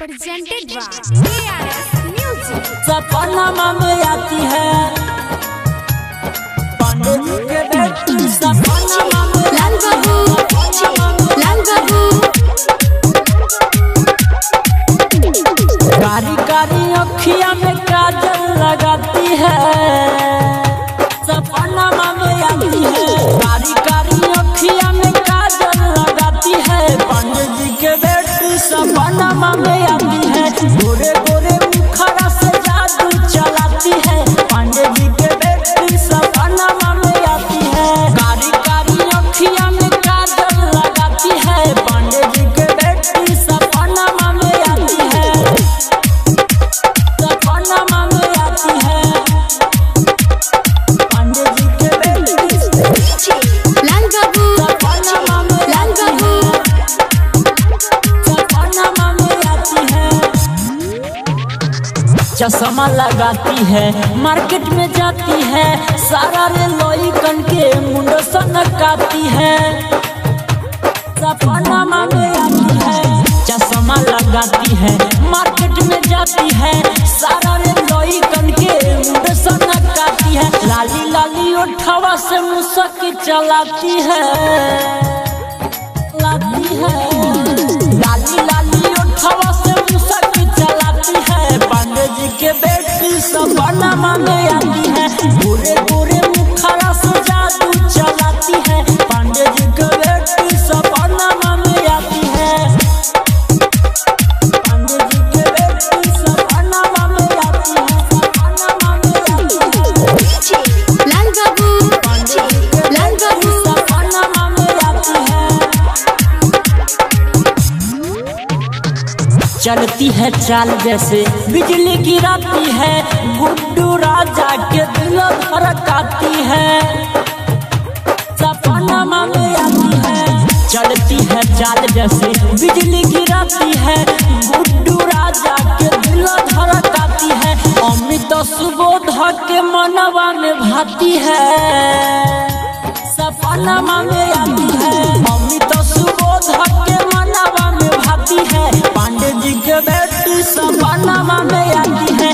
presented by KRS Music। सपना में आती है पंडित के बेटी सपना में लाल बाबू कारी कारी अखियां में काजल लगाती है। सपना में आती है कारी कारी अखियां में काजल लगाती है। पंडित जी के बेटी सपना में आती है। गोरे गोरे मुखड़ा से जादू चलाती है। पंडित जी के बेटी सपना में आती है। कारी कारी अखियां में काजल लगाती है। पंडित जी के बेटी सपना में आती है। सपना में आती है। पंडित जी के बेटी लाल बाबू सपना में लाल बाबू सपना में आती है। चश्मा लगाती है मार्केट में जाती है। सारा रे लोई कन के मुंडो सनकाती है। सपना में आती है। चश्मा लगाती है मार्केट में जाती है। सारा रे लोई कन के मुंडो सनकाती है। लाली लाली उठावा से मुसकी चलाती है। लाती है लाली लाली उठावा से मुसकी चलाती है। पंडित जी के बेटी सपना में आती है। गोरे गोरे मुखड़ा से जादू चलाती है। पंडित जी के बेटी सपना में आती है। पंडित जी के बेटी सपना में आती है। सपना में आती है। लाल बाबू पंडित जी के लाल बाबू सपना में आती है। चलती है चाल जैसे बिजली गिराती है। गुड्डू राजा के दिल धड़काती है। सपना में आती है। चलती है चाल जैसे बिजली गिराती है। गुड्डू राजा के दिल धड़काती है। अमित सुबोध के मनवा में भाती है। सपना में आती है। अमित सुबोध के मनवा में भाती है। पंडित जी के बेटी सपना में आती है।